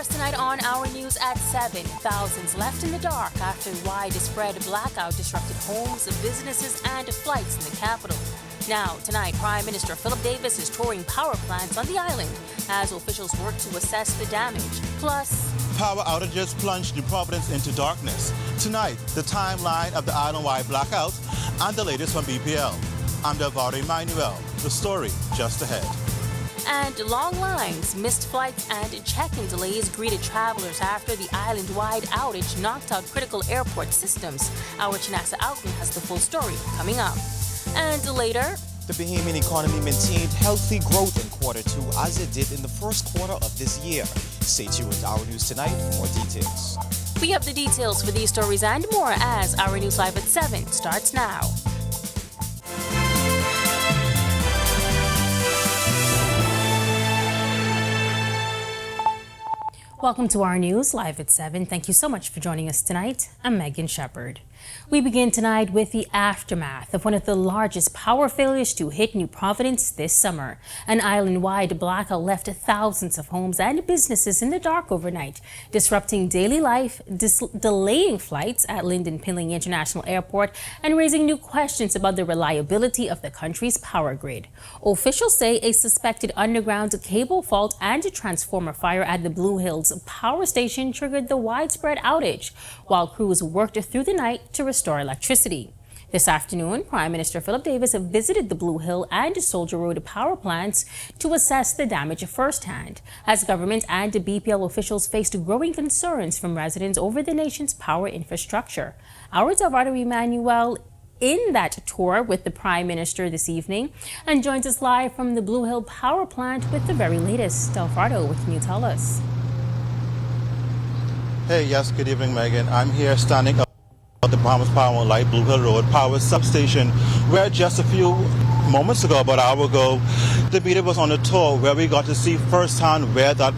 First tonight on our news at 7, thousands left in the dark after widespread blackout disrupted homes, businesses, and flights in the capital. Now, tonight, Prime Minister Philip Davis is touring power plants on the island as officials work to assess the damage. Plus, power outages plunged New Providence into darkness. Tonight, the timeline of the island-wide blackout and the latest from BPL. I'm Delvado Emmanuel. The story just ahead. And long lines, missed flights, and check-in delays greeted travelers after the island-wide outage knocked out critical airport systems. Our Chinasa Outlook has the full story coming up. And later, the Bahamian economy maintained healthy growth in Q2 as it did in the first quarter of this year. Stay tuned with Our News Tonight for more details. We have the details for these stories and more as Our News Live at 7 starts now. Welcome to our news live at 7. Thank you so much for joining us tonight. I'm Megan Shepard. We begin tonight with the aftermath of one of the largest power failures to hit New Providence this summer. An island-wide blackout left thousands of homes and businesses in the dark overnight, disrupting daily life, delaying flights at Lynden Pinling International Airport, and raising new questions about the reliability of the country's power grid. Officials say a suspected underground cable fault and a transformer fire at the Blue Hills power station triggered the widespread outage, while crews worked through the night to restore electricity. This afternoon, Prime Minister Philip Davis visited the Blue Hill and Soldier Road power plants to assess the damage firsthand, as government and BPL officials faced growing concerns from residents over the nation's power infrastructure. Our Delvado Emmanuel in that tour with the Prime Minister this evening and joins us live from the Blue Hill power plant with the very latest. Delvado, what can you tell us? Hey, yes, good evening, Megan. I'm here standing up at the Bahamas Power and Light Blue Hill Road Power Substation, where just a few moments ago, about an hour ago, the media was on a tour where we got to see firsthand where that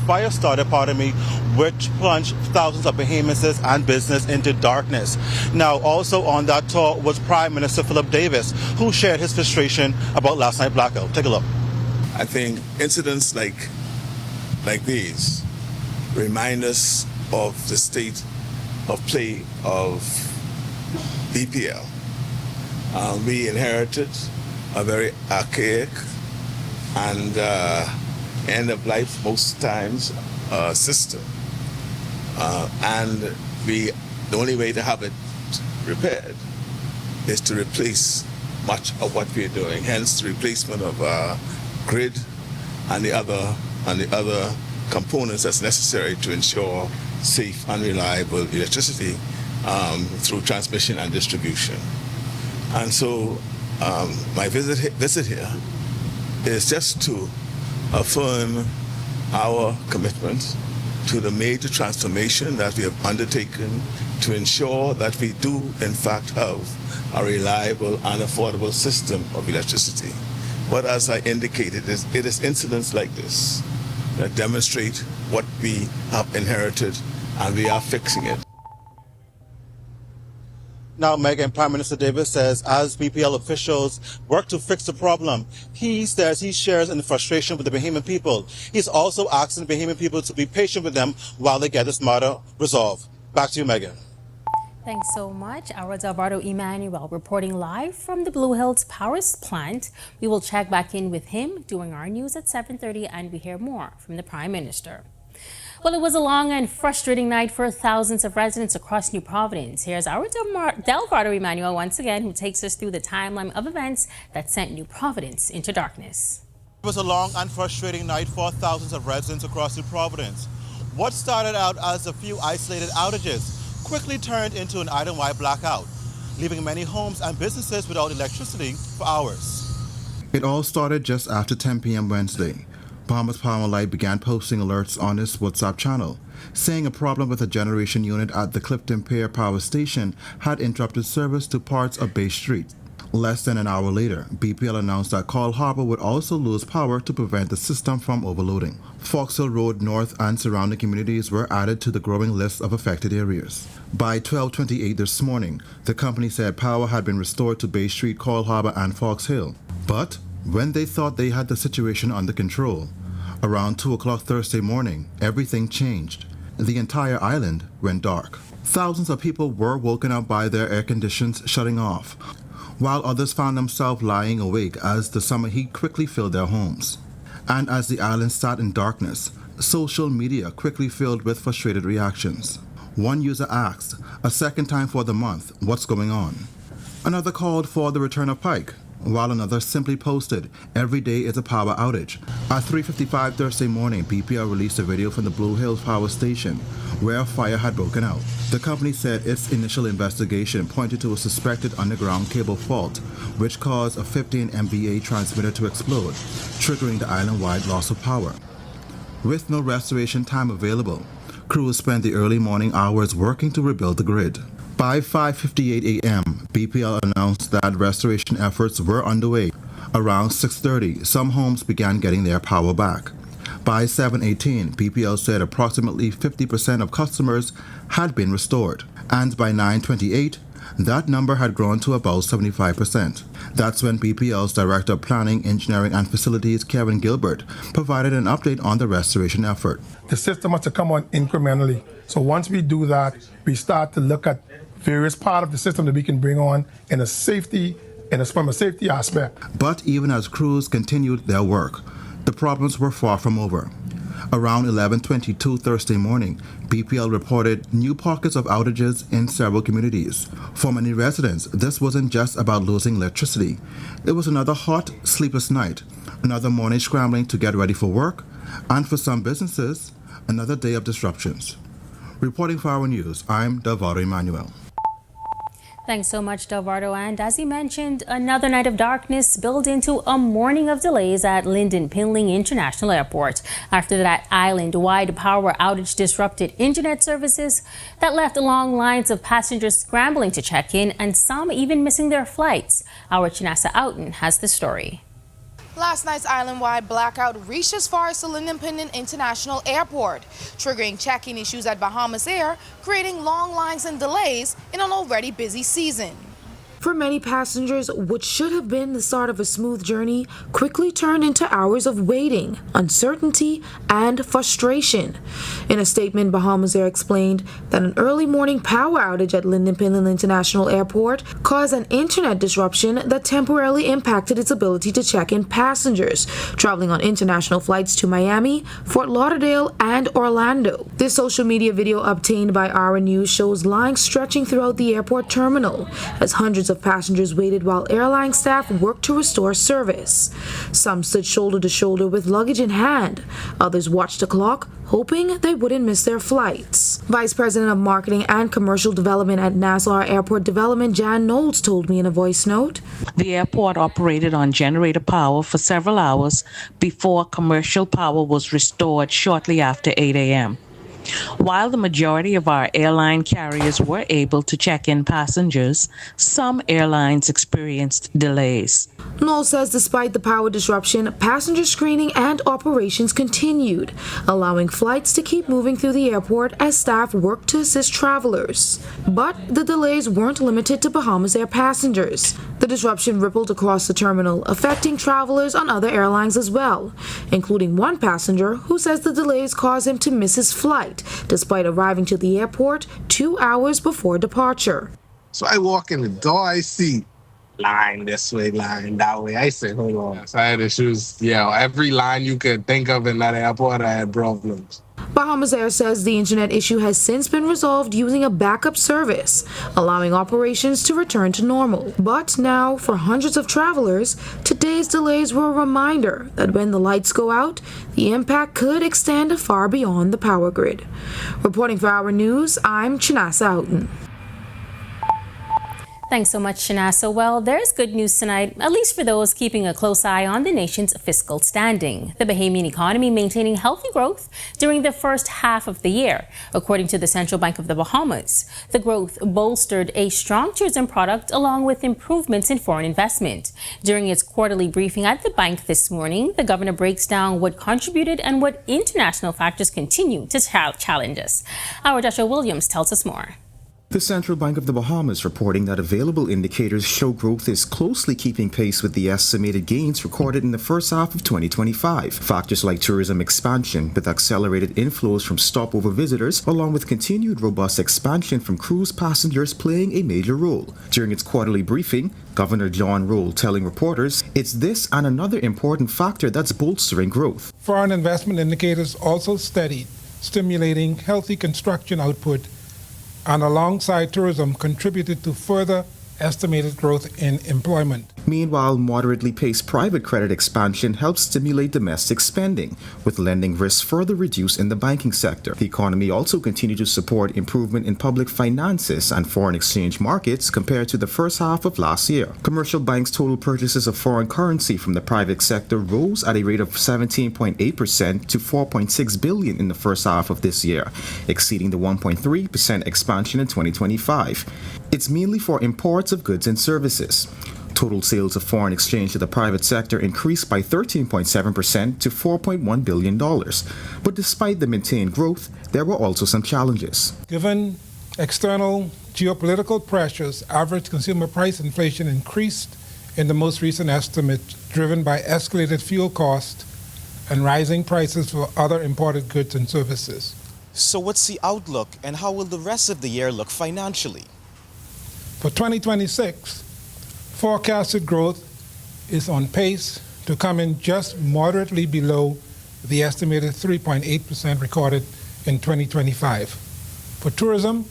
fire started, which plunged thousands of Bahamians and business into darkness. Now, also on that tour was Prime Minister Philip Davis, who shared his frustration about last night's blackout. Take a look. I think incidents like these remind us of the state of play of BPL. We inherited a very archaic and end of life most times system, and the only way to have it repaired is to replace much of what we're doing. Hence, the replacement of grid and the other components that's necessary to ensure safe and reliable electricity through transmission and distribution. And so my visit here is just to affirm our commitment to the major transformation that we have undertaken to ensure that we do in fact have a reliable and affordable system of electricity. But as I indicated, it is incidents like this that demonstrate what we have inherited, and we are fixing it. Now, Megan, Prime Minister Davis says as BPL officials work to fix the problem, he says he shares in the frustration with the Bahamian people. He's also asking the Bahamian people to be patient with them while they get this matter resolved. Back to you, Megan. Thanks so much. Our Delvado Emmanuel reporting live from the Blue Hills Power Plant. We will check back in with him during our news at 7:30 and we hear more from the Prime Minister. Well, it was a long and frustrating night for thousands of residents across New Providence. Here's our Delvardo Emmanuel once again, who takes us through the timeline of events that sent New Providence into darkness. It was a long and frustrating night for thousands of residents across New Providence. What started out as a few isolated outages quickly turned into an island-wide blackout, leaving many homes and businesses without electricity for hours. It all started just after 10 p.m. Wednesday. Bahamas Power and Light began posting alerts on its WhatsApp channel, saying a problem with a generation unit at the Clifton Pier Power Station had interrupted service to parts of Bay Street. Less than an hour later, BPL announced that Cole Harbour would also lose power to prevent the system from overloading. Fox Hill Road North and surrounding communities were added to the growing list of affected areas. By 12:28 this morning, the company said power had been restored to Bay Street, Cole Harbour and Fox Hill. But when they thought they had the situation under control, around 2 o'clock Thursday morning, everything changed. The entire island went dark. Thousands of people were woken up by their air conditions shutting off, while others found themselves lying awake as the summer heat quickly filled their homes. And as the island sat in darkness, social media quickly filled with frustrated reactions. One user asked, a second time for the month, what's going on? Another called for the return of Pike, while another simply posted, every day is a power outage. At 3:55 Thursday morning, BPL released a video from the Blue Hills Power Station, where a fire had broken out. The company said its initial investigation pointed to a suspected underground cable fault, which caused a 15 MVA transmitter to explode, triggering the island-wide loss of power. With no restoration time available, crews spent the early morning hours working to rebuild the grid. By 5:58 a.m., BPL announced that restoration efforts were underway. Around 6:30, some homes began getting their power back. By 7:18, BPL said approximately 50% of customers had been restored. And by 9:28, that number had grown to about 75%. That's when BPL's Director of Planning, Engineering and Facilities, Kevin Gilbert, provided an update on the restoration effort. The system must come on incrementally. So once we do that, we start to look at various parts of the system that we can bring on from a safety aspect. But even as crews continued their work, the problems were far from over. Around 11:22 Thursday morning, BPL reported new pockets of outages in several communities. For many residents, this wasn't just about losing electricity. It was another hot, sleepless night, another morning scrambling to get ready for work, and for some businesses, another day of disruptions. Reporting for Our News, I'm Delvardo Emmanuel. Thanks so much, Delvardo. And as he mentioned, another night of darkness spilled into a morning of delays at Lynden Pinling International Airport. After that island-wide power outage disrupted internet services that left long lines of passengers scrambling to check in and some even missing their flights. Our Chinasa Outen has the story. Last night's island-wide blackout reached as far as the Lynden Pinling International Airport, triggering check-in issues at Bahamas Air, creating long lines and delays in an already busy season. For many passengers, what should have been the start of a smooth journey quickly turned into hours of waiting, uncertainty, and frustration. In a statement, Bahamas Air explained that an early morning power outage at Lynden Pinling International Airport caused an internet disruption that temporarily impacted its ability to check in passengers traveling on international flights to Miami, Fort Lauderdale, and Orlando. This social media video obtained by Our News shows lines stretching throughout the airport terminal as hundreds of passengers waited while airline staff worked to restore service. Some stood shoulder to shoulder with luggage in hand. Others watched the clock, hoping they wouldn't miss their flights. Vice President of Marketing and Commercial Development at Nassau Airport Development, Jan Knowles, told me in a voice note. The airport operated on generator power for several hours before commercial power was restored shortly after 8 a.m. While the majority of our airline carriers were able to check in passengers, some airlines experienced delays. Knowles says despite the power disruption, passenger screening and operations continued, allowing flights to keep moving through the airport as staff worked to assist travelers. But the delays weren't limited to Bahamas Air passengers. The disruption rippled across the terminal, affecting travelers on other airlines as well, including one passenger who says the delays caused him to miss his flight, despite arriving to the airport 2 hours before departure. So I walk in the door, I see line this way, line that way. I said, hold on. So I had issues. Yeah, every line you could think of in that airport, I had problems. Bahamas Air says the internet issue has since been resolved using a backup service, allowing operations to return to normal. But now, for hundreds of travelers, today's delays were a reminder that when the lights go out, the impact could extend far beyond the power grid. Reporting for Our News, I'm Chinasa Houghton. Thanks so much, Shanasa. Well, there's good news tonight, at least for those keeping a close eye on the nation's fiscal standing. The Bahamian economy maintaining healthy growth during the first half of the year, according to the Central Bank of the Bahamas. The growth bolstered a strong tourism product along with improvements in foreign investment. During its quarterly briefing at the bank this morning, the governor breaks down what contributed and what international factors continue to challenge us. Our Joshua Williams tells us more. The Central Bank of the Bahamas reporting that available indicators show growth is closely keeping pace with the estimated gains recorded in the first half of 2025. Factors like tourism expansion with accelerated inflows from stopover visitors along with continued robust expansion from cruise passengers playing a major role. During its quarterly briefing, Governor John Roll telling reporters it's this and another important factor that's bolstering growth. Foreign investment indicators also steadied, stimulating healthy construction output, and alongside tourism contributed to further estimated growth in employment. Meanwhile, moderately paced private credit expansion helps stimulate domestic spending, with lending risks further reduced in the banking sector. The economy also continued to support improvement in public finances and foreign exchange markets compared to the first half of last year. Commercial banks' total purchases of foreign currency from the private sector rose at a rate of 17.8% to $4.6 billion in the first half of this year, exceeding the 1.3% expansion in 2025. It's mainly for imports of goods and services. Total sales of foreign exchange to the private sector increased by 13.7% to $4.1 billion. But despite the maintained growth, there were also some challenges. Given external geopolitical pressures, average consumer price inflation increased in the most recent estimate, driven by escalated fuel costs and rising prices for other imported goods and services. So what's the outlook and how will the rest of the year look financially? For 2026, forecasted growth is on pace to come in just moderately below the estimated 3.8% recorded in 2025. For tourism,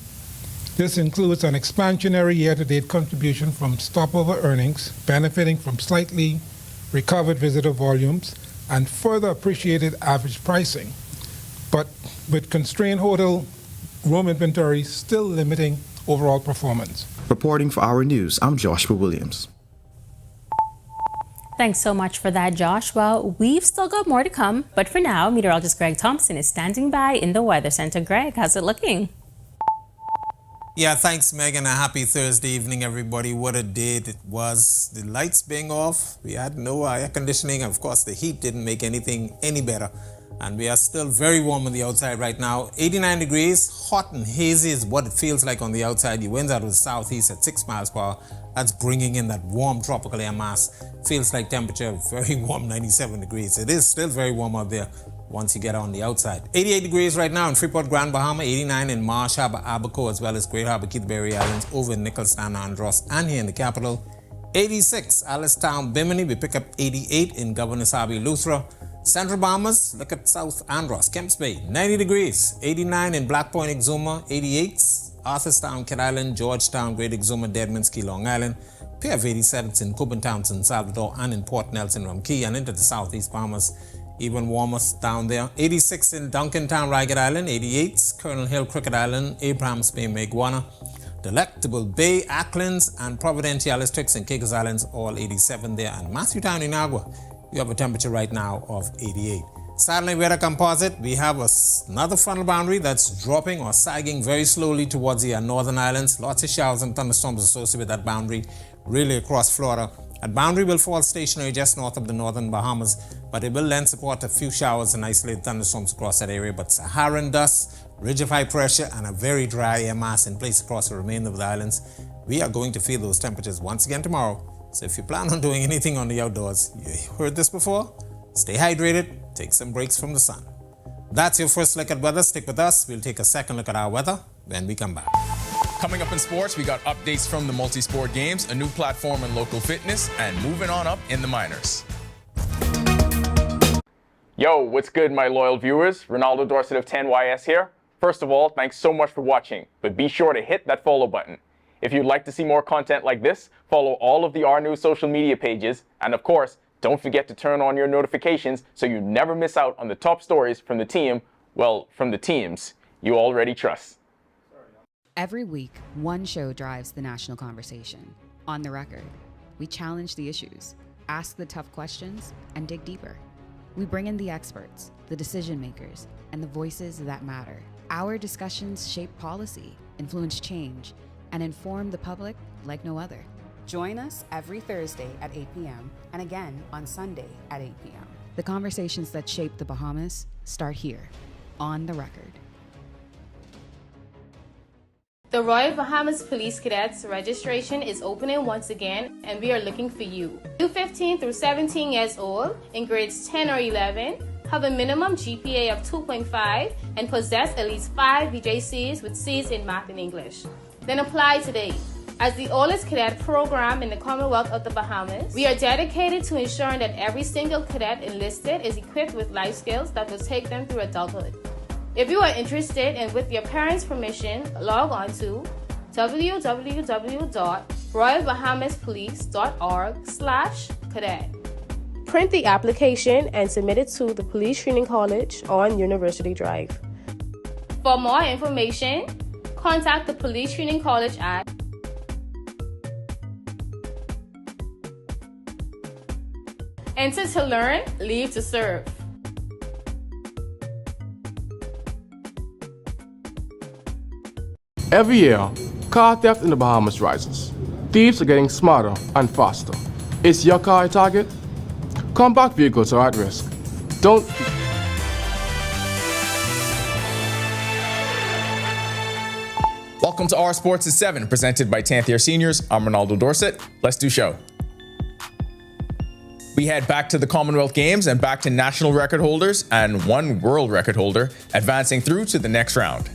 this includes an expansionary year-to-date contribution from stopover earnings, benefiting from slightly recovered visitor volumes and further appreciated average pricing, but with constrained hotel room inventory still limiting overall performance. Reporting for Our News, I'm Joshua Williams. Thanks so much for that, Josh. Well, we've still got more to come, but for now, meteorologist Greg Thompson is standing by in the Weather Center. Greg, how's it looking? Yeah, thanks, Megan. A happy Thursday evening, everybody. What a day it was. The lights being off, we had no air conditioning. Of course, the heat didn't make anything any better. And we are still very warm on the outside right now. 89 degrees, hot and hazy is what it feels like on the outside. The winds out of the southeast at 6 miles per hour. That's bringing in that warm tropical air mass. Feels like temperature very warm, 97 degrees. It is still very warm out there once you get on the outside. 88 degrees right now in Freeport, Grand Bahama. 89 in Marsh Harbor, Abaco, as well as Great Harbor, Keithbury Islands, over in Nicholstown, Andros, and here in the capital. 86, Alistown, Bimini. We pick up 88 in Governor Sabi, Luthra. Central Bahamas, look at South Andros, Kemps Bay, 90 degrees. 89 in Black Point, Exuma. 88, Arthurstown, Kid Island, Georgetown, Great Exuma, Deadman's Key, Long Island. Pair of 87s in Coburn, San Salvador, and in Port Nelson, Rumkey, and into the Southeast Bahamas. Even warmer down there. 86 in Duncantown, Ragged Island. 88, Colonel Hill, Cricket Island, Abrahams Bay, Maguana. Delectable Bay, Acklands, and Providenciales, Tricks, and Caicos Islands, all 87 there. And Matthewtown, Inagua, you have a temperature right now of 88. Satellite weather composite, we have another frontal boundary that's dropping or sagging very slowly towards the northern islands. Lots of showers and thunderstorms associated with that boundary, really across Florida. That boundary will fall stationary just north of the northern Bahamas, but it will lend support to a few showers and isolated thunderstorms across that area. But Saharan dust, ridge of high pressure, and a very dry air mass in place across the remainder of the islands. We are going to feel those temperatures once again tomorrow. So if you plan on doing anything on the outdoors, you heard this before, stay hydrated, take some breaks from the sun. That's your first look at weather. Stick with us. We'll take a second look at our weather when we come back. Coming up in sports, we got updates from the multi-sport games, a new platform in local fitness, and moving on up in the minors. Yo, what's good, my loyal viewers? Ronaldo Dorset of 10YS here. First of all, thanks so much for watching, but be sure to hit that follow button. If you'd like to see more content like this, follow all of the R News social media pages, and of course, don't forget to turn on your notifications so you never miss out on the top stories from the team, well, from the teams you already trust. Every week, one show drives the national conversation. On the Record, we challenge the issues, ask the tough questions, and dig deeper. We bring in the experts, the decision makers, and the voices that matter. Our discussions shape policy, influence change, and inform the public like no other. Join us every Thursday at 8 p.m. and again on Sunday at 8 p.m. The conversations that shape the Bahamas start here, on the Record. The Royal Bahamas Police Cadets registration is opening once again, and we are looking for you. You 15 through 17 years old in grades 10 or 11, have a minimum GPA of 2.5, and possess at least 5 VJCs with Cs in Math and English. Then apply today. As the oldest cadet program in the Commonwealth of the Bahamas, we are dedicated to ensuring that every single cadet enlisted is equipped with life skills that will take them through adulthood. If you are interested and with your parents' permission, log on to www.royalbahamaspolice.org/cadet. Print the application and submit it to the Police Training College on University Drive. For more information, contact the Police Training College at Enter to learn, leave to serve. Every year, car theft in the Bahamas rises. Thieves are getting smarter and faster. Is your car a target? Compact vehicles are at risk. Don't... Welcome to R Sports at 7, presented by 10th Year Seniors. I'm Ronaldo Dorset. Let's do show. We head back to the Commonwealth Games and back to national record holders and one world record holder advancing through to the next round.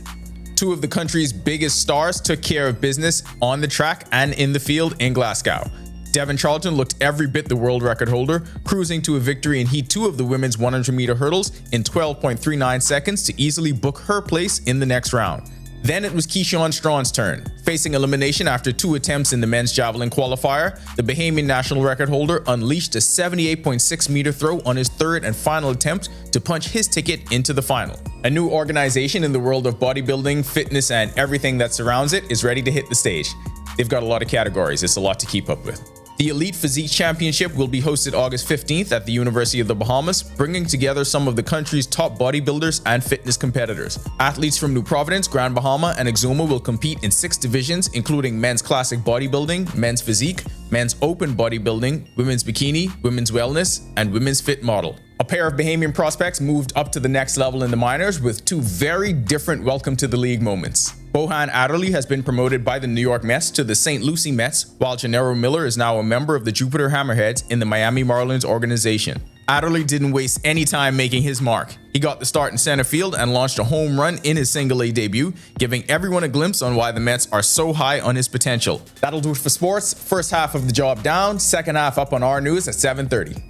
Two of the country's biggest stars took care of business on the track and in the field in Glasgow. Devon Charlton looked every bit the world record holder, cruising to a victory in Heat 2 of the women's 100-meter hurdles in 12.39 seconds to easily book her place in the next round. Then it was Keyshawn Strawn's turn. Facing elimination after 2 attempts in the men's javelin qualifier, the Bahamian national record holder unleashed a 78.6-meter throw on his third and final attempt to punch his ticket into the final. A new organization in the world of bodybuilding, fitness, and everything that surrounds it is ready to hit the stage. They've got a lot of categories. It's a lot to keep up with. The Elite Physique Championship will be hosted August 15th at the University of the Bahamas, bringing together some of the country's top bodybuilders and fitness competitors. Athletes from New Providence, Grand Bahama, and Exuma will compete in 6 divisions, including men's classic bodybuilding, men's physique, men's open bodybuilding, women's bikini, women's wellness, and women's fit model. A pair of Bahamian prospects moved up to the next level in the minors with 2 very different welcome to the league moments. Bohan Adderley has been promoted by the New York Mets to the St. Lucie Mets, while Gennaro Miller is now a member of the Jupiter Hammerheads in the Miami Marlins organization. Adderley didn't waste any time making his mark. He got the start in center field and launched a home run in his single-A debut, giving everyone a glimpse on why the Mets are so high on his potential. That'll do it for sports. First half of the job down, second half up on R News at 7:30.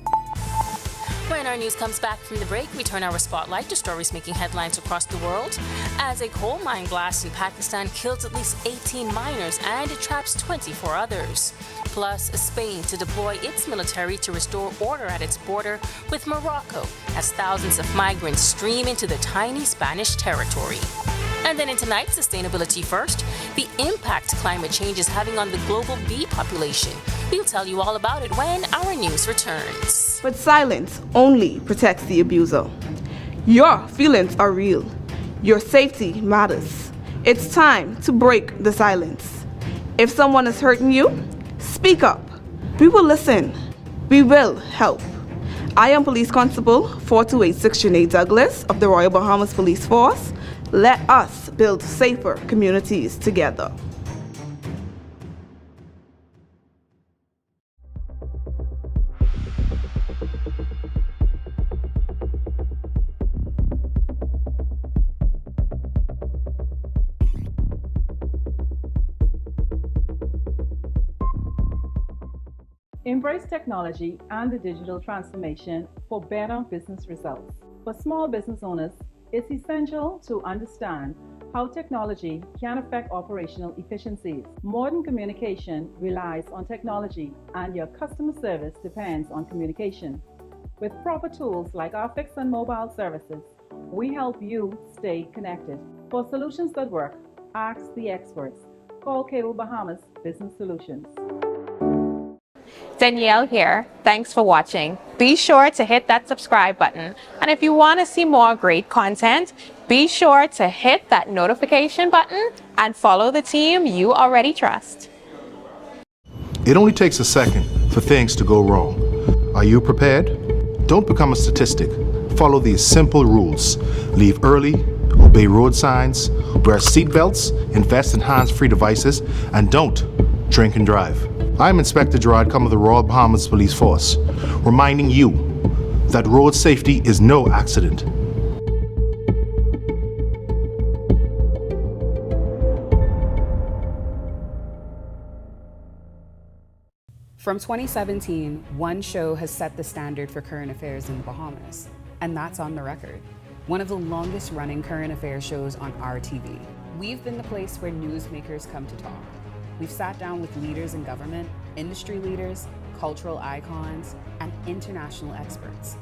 When our news comes back from the break, we turn our spotlight to stories making headlines across the world as a coal mine blast in Pakistan kills at least 18 miners and it traps 24 others. Plus, Spain to deploy its military to restore order at its border with Morocco as thousands of migrants stream into the tiny Spanish territory. And then in tonight's Sustainability First, the impact climate change is having on the global bee population. We'll tell you all about it when our news returns. But silence only protects the abuser. Your feelings are real. Your safety matters. It's time to break the silence. If someone is hurting you, speak up. We will listen. We will help. I am Police Constable 4286 Janae Douglas of the Royal Bahamas Police Force. Let us build safer communities together. Embrace technology and the digital transformation for better business results. For small business owners, it's essential to understand how technology can affect operational efficiencies. Modern communication relies on technology, and your customer service depends on communication. With proper tools like our fixed and mobile services, we help you stay connected. For solutions that work, ask the experts. Call Cable Bahamas Business Solutions. Danielle here. Thanks for watching. Be sure to hit that subscribe button. And if you want to see more great content, be sure to hit that notification button and follow the team you already trust. It only takes a second for things to go wrong. Are you prepared? Don't become a statistic. Follow these simple rules. Leave early, obey road signs, wear seatbelts, invest in hands-free devices, and don't drink and drive. I'm Inspector Gerard Cum of the Royal Bahamas Police Force, reminding you that road safety is no accident. From 2017, one show has set the standard for current affairs in the Bahamas, and that's On the Record, one of the longest running current affairs shows on our TV. We've been the place where newsmakers come to talk. We've sat down with leaders in government, industry leaders, cultural icons, and international experts.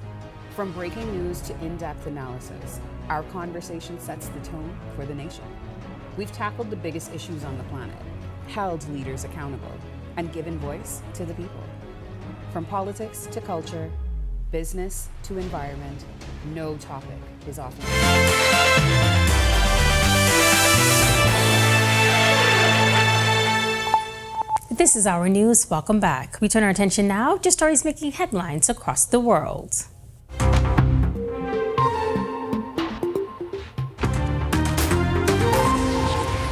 From breaking news to in-depth analysis, our conversation sets the tone for the nation. We've tackled the biggest issues on the planet, held leaders accountable, and given voice to the people. From politics to culture, business to environment, no topic is off limits. This is our news. Welcome back. We turn our attention now to stories making headlines across the world.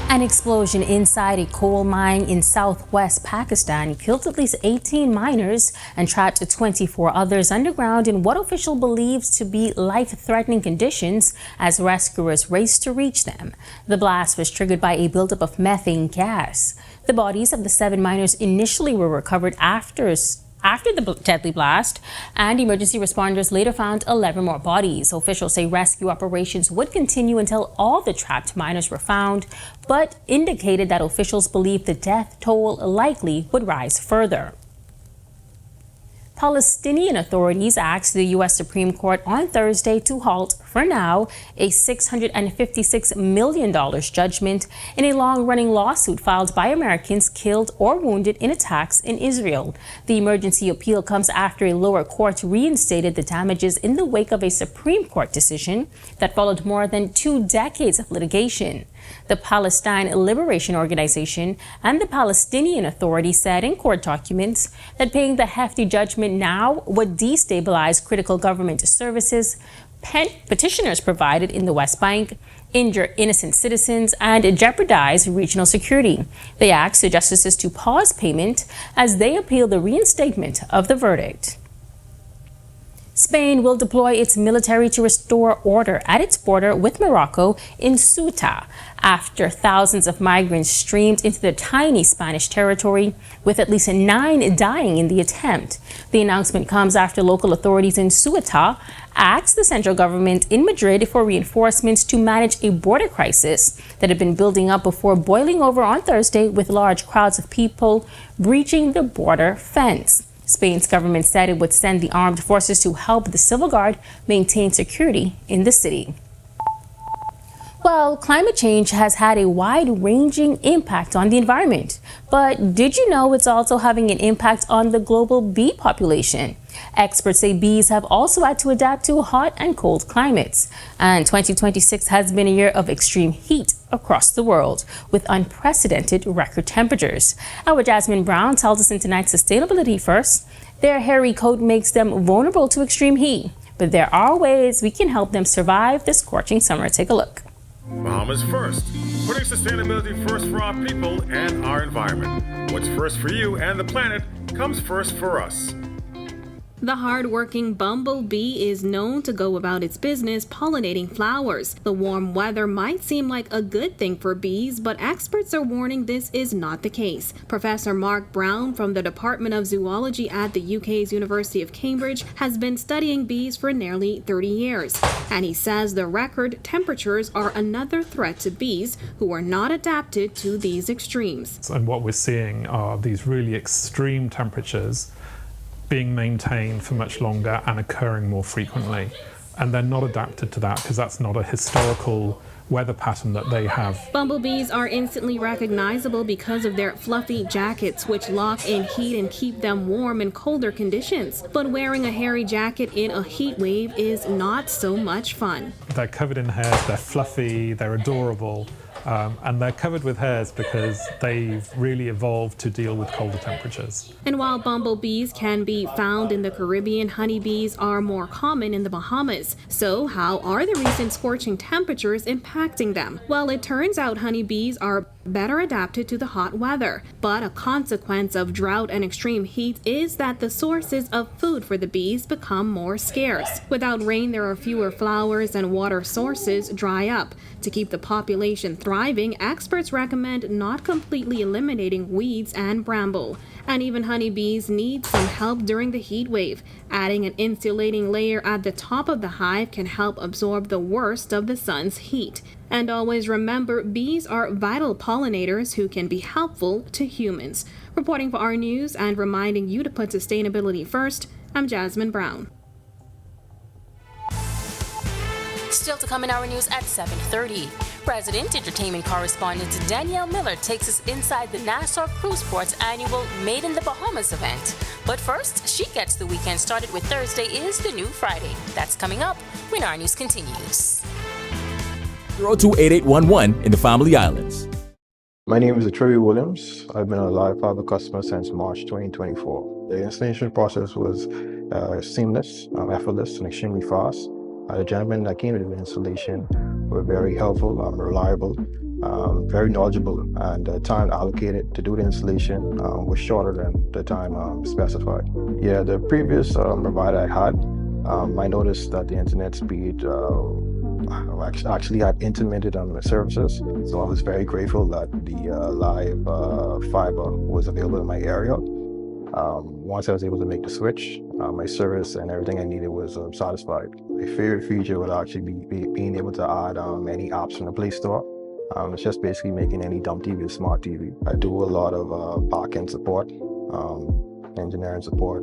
An explosion inside a coal mine in southwest Pakistan killed at least 18 miners and trapped 24 others underground in what officials believe to be life-threatening conditions as rescuers race to reach them. The blast was triggered by a buildup of methane gas. The bodies of the 7 miners initially were recovered after the deadly blast, and emergency responders later found 11 more bodies. Officials say rescue operations would continue until all the trapped miners were found, but indicated that officials believe the death toll likely would rise further. Palestinian authorities asked the U.S. Supreme Court on Thursday to halt, for now, a $656 million judgment in a long-running lawsuit filed by Americans killed or wounded in attacks in Israel. The emergency appeal comes after a lower court reinstated the damages in the wake of a Supreme Court decision that followed more than 2 decades of litigation. The Palestine Liberation Organization and the Palestinian Authority said in court documents that paying the hefty judgment now would destabilize critical government services petitioners provided in the West Bank, injure innocent citizens, and jeopardize regional security. They asked the justices to pause payment as they appeal the reinstatement of the verdict. Spain will deploy its military to restore order at its border with Morocco in Ceuta after thousands of migrants streamed into the tiny Spanish territory, with at least 9 dying in the attempt. The announcement comes after local authorities in Ceuta asked the central government in Madrid for reinforcements to manage a border crisis that had been building up before boiling over on Thursday, with large crowds of people breaching the border fence. Spain's government said it would send the armed forces to help the civil guard maintain security in the city. Well, climate change has had a wide-ranging impact on the environment. But did you know it's also having an impact on the global bee population? Experts say bees have also had to adapt to hot and cold climates. And 2026 has been a year of extreme heat across the world, with unprecedented record temperatures. Our Jasmine Brown tells us in tonight's Sustainability First, their hairy coat makes them vulnerable to extreme heat. But there are ways we can help them survive the scorching summer. Take a look. Bahamas First, putting sustainability first for our people and our environment. What's first for you and the planet comes first for us. The hard-working bumblebee is known to go about its business pollinating flowers. The warm weather might seem like a good thing for bees, but experts are warning this is not the case. Professor Mark Brown from the Department of Zoology at the UK's University of Cambridge has been studying bees for nearly 30 years, and he says the record temperatures are another threat to bees who are not adapted to these extremes. And what we're seeing are these really extreme temperatures being maintained for much longer and occurring more frequently. And they're not adapted to that because that's not a historical weather pattern that they have. Bumblebees are instantly recognizable because of their fluffy jackets, which lock in heat and keep them warm in colder conditions. But wearing a hairy jacket in a heat wave is not so much fun. They're covered in hairs, they're fluffy, they're adorable. And they're covered with hairs because they've really evolved to deal with colder temperatures. And while bumblebees can be found in the Caribbean, honeybees are more common in the Bahamas. So how are the recent scorching temperatures impacting them? Well, it turns out honeybees are better adapted to the hot weather. But a consequence of drought and extreme heat is that the sources of food for the bees become more scarce. Without rain, there are fewer flowers and water sources dry up. To keep the population thriving, experts recommend not completely eliminating weeds and bramble. And even honeybees need some help during the heat wave. Adding an insulating layer at the top of the hive can help absorb the worst of the sun's heat. And always remember, bees are vital pollinators who can be helpful to humans. Reporting for our news and reminding you to put sustainability first, I'm Jasmine Brown. Still to come in our news at 7:30. Resident entertainment correspondent Danielle Miller takes us inside the Nassau Cruise Port's annual Made in the Bahamas event. But first, she gets the weekend started with Thursday is the new Friday. That's coming up when our news continues. 028811 in the Family Islands. My name is Trevor Williams. I've been a Live Fiber customer since March 2024. The installation process was seamless, effortless, and extremely fast. The gentlemen that came to the installation were very helpful, reliable, very knowledgeable, and the time allocated to do the installation was shorter than the time specified. Yeah, the previous provider I had, I noticed that the internet speed actually had intermittent services, so I was very grateful that the Live Fiber was available in my area. Once I was able to make the switch, my service and everything I needed was satisfied. My favorite feature would actually be being able to add any apps from the Play Store. It's just basically making any dumb TV a smart TV. I do a lot of back-end support, engineering support,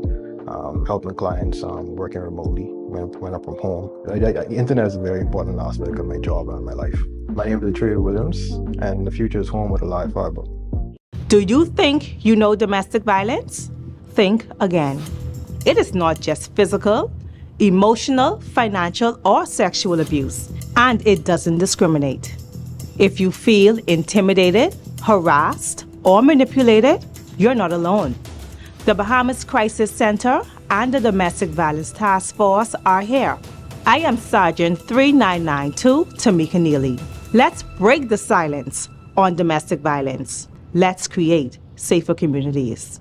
helping clients working remotely when I'm from home. The internet is a very important aspect of my job and my life. My name is Trey Williams, and the future is home with a Live Fiber. Do you think you know domestic violence? Think again. It is not just physical, emotional, financial, or sexual abuse, and it doesn't discriminate. If you feel intimidated, harassed, or manipulated, you're not alone. The Bahamas Crisis Center and the Domestic Violence Task Force are here. I am Sergeant 3992 Tamika Neely. Let's break the silence on domestic violence. Let's create safer communities.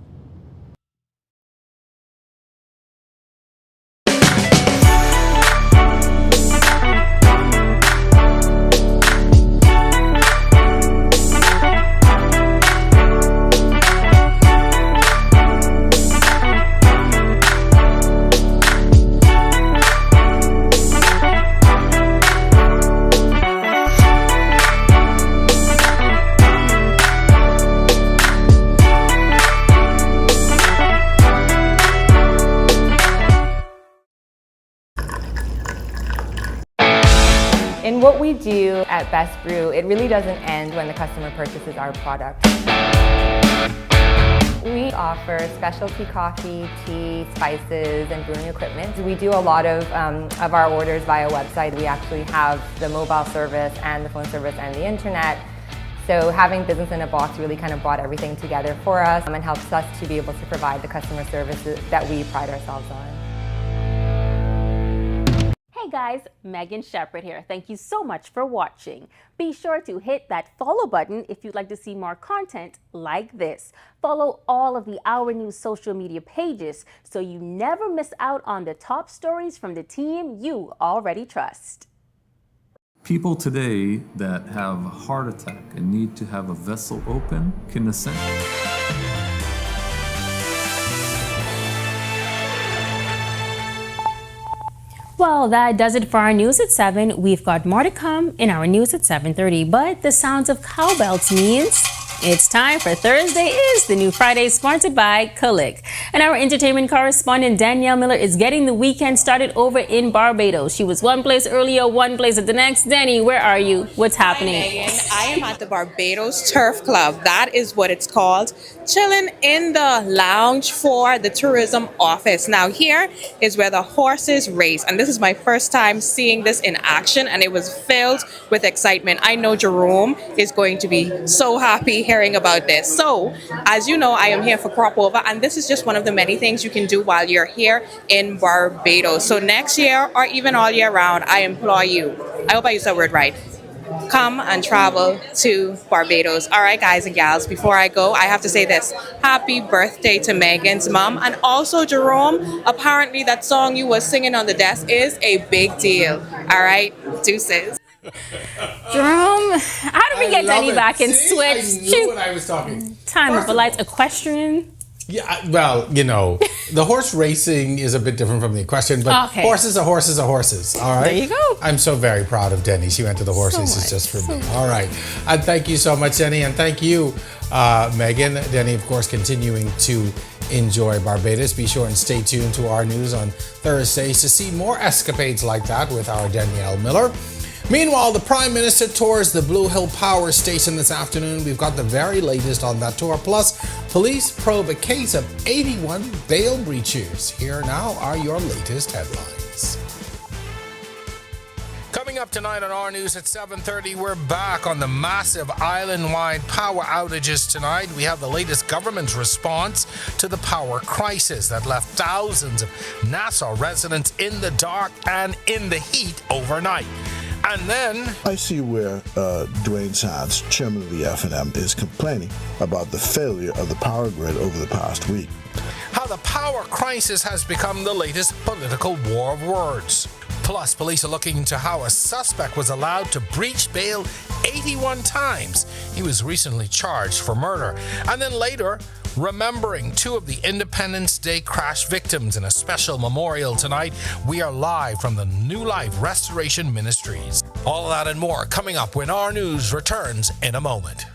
In what we do at Best Brew, it really doesn't end when the customer purchases our product. We offer specialty coffee, tea, spices, and brewing equipment. We do a lot of our orders via website. We actually have the mobile service and the phone service and the internet. So having Business in a Box really kind of brought everything together for us and helps us to be able to provide the customer services that we pride ourselves on. Hey, Hey guys, Megan Shepherd here. Thank you so much for watching. Be sure to hit that follow button if you'd like to see more content like this. Follow all of the Our News social media pages so you never miss out on the top stories from the team you already trust. People today that have a heart attack and need to have a vessel open can essentially... Well, that does it for our news at 7. We've got more to come in our news at 7:30, but the sounds of cowbells means it's time for Thursday is the New Friday, sponsored by Click. And our entertainment correspondent Danielle Miller is getting the weekend started over in Barbados. She was one place earlier, one place at the next. Danny, where are you? What's happening? Hi, Megan. I am at the Barbados Turf Club. That is what it's called. Chilling in the lounge for the tourism office. Now here is where the horses race. And this is my first time seeing this in action, and it was filled with excitement. I know Jerome is going to be so happy hearing about this. So, as you know, I am here for Crop Over, and this is just one of the many things you can do while you're here in Barbados. So next year, or even all year round, I implore you, I hope I used that word right, come and travel to Barbados. All right, guys and gals, before I go, I have to say this. Happy birthday to Megan's mom, and also Jerome. Apparently that song you were singing on the desk is a big deal. All right, deuces. Jerome, how did we get Danny back and switch? I knew what I was talking. Time of a light equestrian. Yeah, well, you know, the horse racing is a bit different from the equestrian, but Okay. horses are horses are horses, all right? There you go. I'm so very proud of Denny. She went to the horse races just for me. All right. And thank you so much, Denny, and thank you, Megan. Denny, of course, continuing to enjoy Barbados. Be sure and stay tuned to our news on Thursdays to see more escapades like that with our Danielle Miller. Meanwhile, the Prime Minister tours the Blue Hill Power Station this afternoon. We've got the very latest on that tour. Plus, police probe a case of 81 bail breaches. Here now are your latest headlines. Coming up tonight on our news at 7:30, we're back on the massive island-wide power outages tonight. We have the latest government response to the power crisis that left thousands of Nassau residents in the dark and in the heat overnight. And then I see where Dwayne Sands, chairman of the FNM, is complaining about the failure of the power grid over the past week. how the power crisis has become the latest political war of words. Plus, police are looking into how a suspect was allowed to breach bail 81 times. He was recently charged for murder. And then later, remembering two of the Independence Day crash victims in a special memorial tonight. We are live from the New Life Restoration Ministries. All of that and more coming up when our news returns in a moment.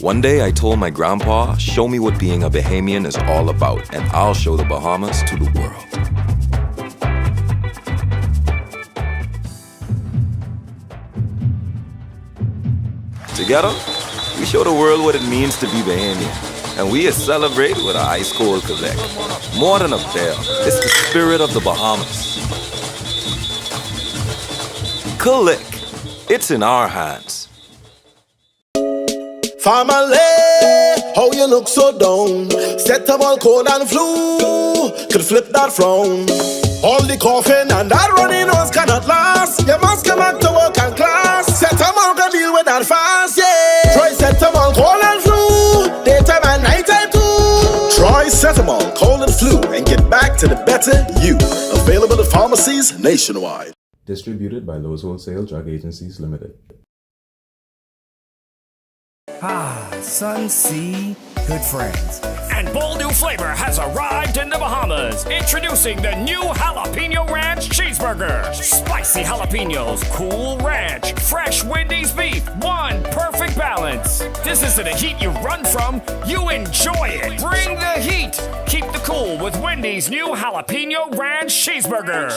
One day I told my grandpa, show me what being a Bahamian is all about, and I'll show the Bahamas to the world. Together, we show the world what it means to be Bahamian, and we celebrate with our ice cold collect. More than a bear, it's the spirit of the Bahamas. Collect, it's in our hands. Family, how you look so down? Set them all cold and flu, could flip that frown. All the coughing and that running nose cannot last. You must come back to work and class. Set them all can deal with that fast, yeah. Try set them all cold and flu, daytime and nighttime too. Try Setamol, cold and flu, and get back to the better you. Available at pharmacies nationwide. Distributed by Lowe's Wholesale Drug Agencies Limited. Ah, Sunsea, good friends. And bold new flavor has arrived in the Bahamas. Introducing the new Jalapeno Ranch Cheeseburger. Spicy jalapenos, cool ranch, fresh Wendy's beef, one perfect balance. This isn't a heat you run from, you enjoy it. Bring the heat. Keep the cool with Wendy's new Jalapeno Ranch Cheeseburger.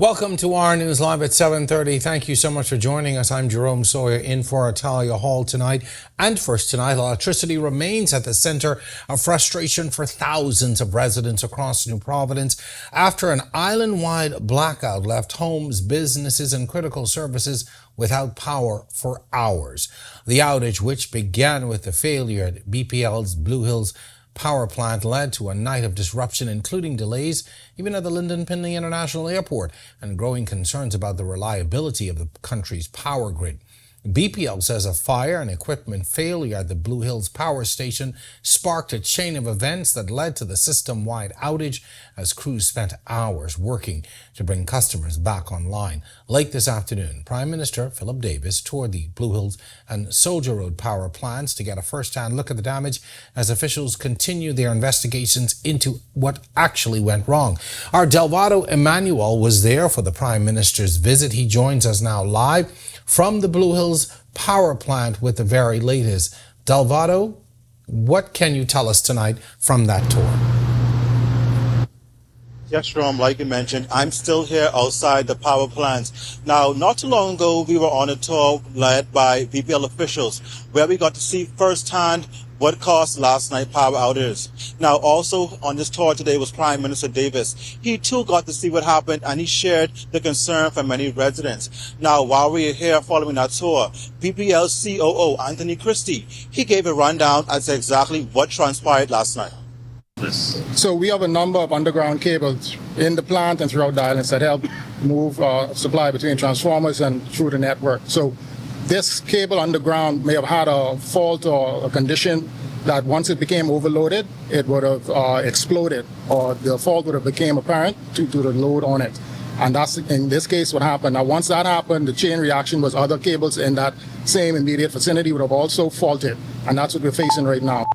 Welcome to our News Live at 7:30. Thank you so much for joining us. I'm Jerome Sawyer in for Talia Hall tonight. And first tonight, electricity remains at the center of frustration for thousands of residents across New Providence after an island-wide blackout left homes, businesses, and critical services without power for hours. The outage, which began with the failure at BPL's Blue Hills power plant, led to a night of disruption, including delays even at the Lynden Pinley International Airport and growing concerns about the reliability of the country's power grid. BPL says a fire and equipment failure at the Blue Hills power station sparked a chain of events that led to the system-wide outage as crews spent hours working to bring customers back online. Late this afternoon, Prime Minister Philip Davis toured the Blue Hills and Soldier Road power plants to get a first-hand look at the damage as officials continue their investigations into what actually went wrong. Our Delvado Emmanuel was there for the Prime Minister's visit. He joins us now live from the Blue Hills power plant with the very latest. Delvado, what can you tell us tonight from that tour? Yes, Jerome, like you mentioned, I'm still here outside the power plant. Now, not too long ago, we were on a tour led by BPL officials where we got to see firsthand what caused last night power outages. Now, also on this tour today was Prime Minister Davis. He too got to see what happened and he shared the concern from many residents. Now, while we are here following that tour, BPL COO Anthony Christie, he gave a rundown as to exactly what transpired last night. So we have a number of underground cables in the plant and throughout the islands that help move supply between transformers and through the network. So this cable underground may have had a fault or a condition that once it became overloaded, it would have exploded, or the fault would have became apparent due to the load on it. And that's in this case what happened. Now, once that happened, the chain reaction was other cables in that same immediate vicinity would have also faulted. And that's what we're facing right now.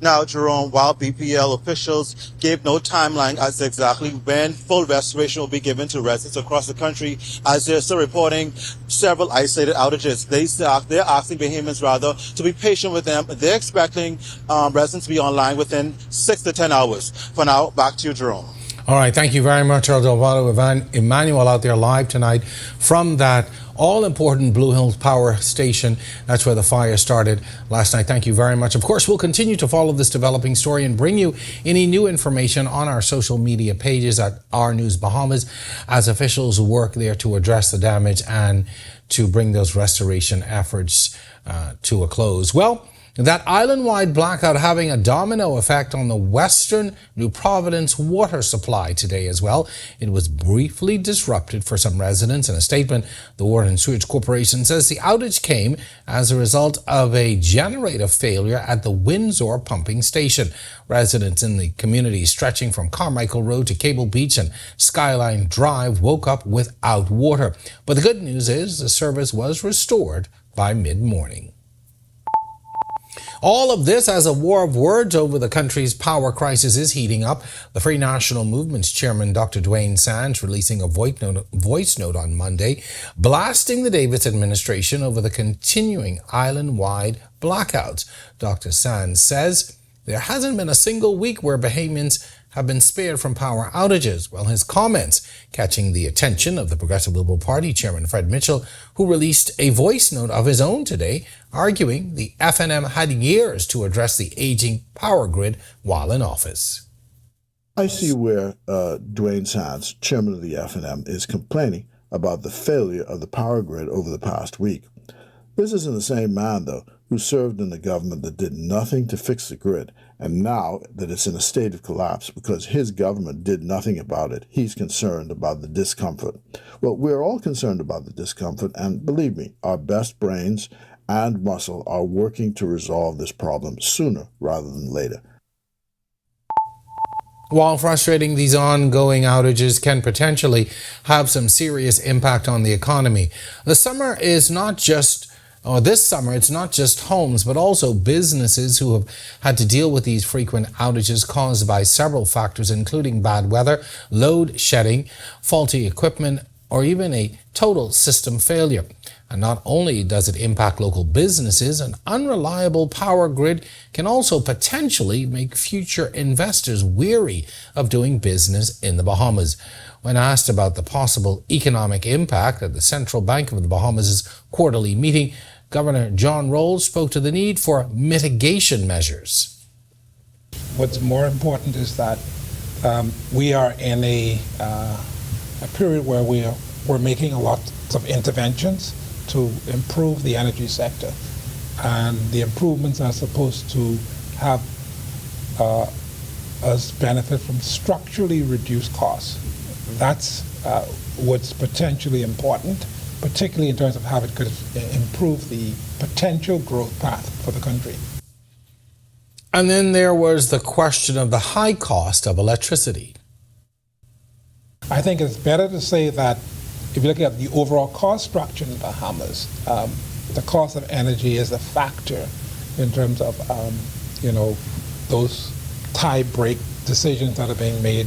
Now, Jerome, while BPL officials gave no timeline as to exactly when full restoration will be given to residents across the country, as they're still reporting several isolated outages. They're asking Bahamians, rather, to be patient with them. They're expecting residents to be online within 6 to 10 hours. For now, back to you, Jerome. All right, thank you very much, Delvado Emmanuel, out there live tonight from that all-important Blue Hills power station. That's where the fire started last night. Thank you very much. Of course, we'll continue to follow this developing story and bring you any new information on our social media pages at Our News Bahamas as officials work there to address the damage and to bring those restoration efforts to a close. Well, that island-wide blackout having a domino effect on the western New Providence water supply today as well. It was briefly disrupted for some residents. In a statement, the Water and Sewage Corporation says the outage came as a result of a generator failure at the Windsor pumping station. Residents in the community stretching from Carmichael Road to Cable Beach and Skyline Drive woke up without water. But the good news is the service was restored by mid-morning. All of this as a war of words over the country's power crisis is heating up. The Free National Movement's chairman, Dr. Dwayne Sands, releasing a voice note on Monday, blasting the Davis administration over the continuing island-wide blackouts. Dr. Sands says there hasn't been a single week where Bahamians have been spared from power outages. Well, his comments catching the attention of the Progressive Liberal Party chairman, Fred Mitchell, who released a voice note of his own today, arguing the FNM had years to address the aging power grid while in office. I see where Dwayne Sands, chairman of the FNM, is complaining about the failure of the power grid over the past week. This isn't the same man, though, who served in the government that did nothing to fix the grid, and now that it's in a state of collapse because his government did nothing about it, he's concerned about the discomfort. Well, we're all concerned about the discomfort, and believe me, our best brains and muscle are working to resolve this problem sooner rather than later. While frustrating, these ongoing outages can potentially have some serious impact on the economy. This summer, it's not just homes, but also businesses who have had to deal with these frequent outages caused by several factors, including bad weather, load shedding, faulty equipment, or even a total system failure. And not only does it impact local businesses, an unreliable power grid can also potentially make future investors weary of doing business in the Bahamas. When asked about the possible economic impact at the Central Bank of the Bahamas' quarterly meeting, Governor John Rowles spoke to the need for mitigation measures. What's more important is that we are in a period where we're making a lot of interventions to improve the energy sector, and the improvements are supposed to have us benefit from structurally reduced costs. That's what's potentially important, particularly in terms of how it could improve the potential growth path for the country. And then there was the question of the high cost of electricity. I think it's better to say that if you look at the overall cost structure in the Bahamas, the cost of energy is a factor in terms of, those tie-break decisions that are being made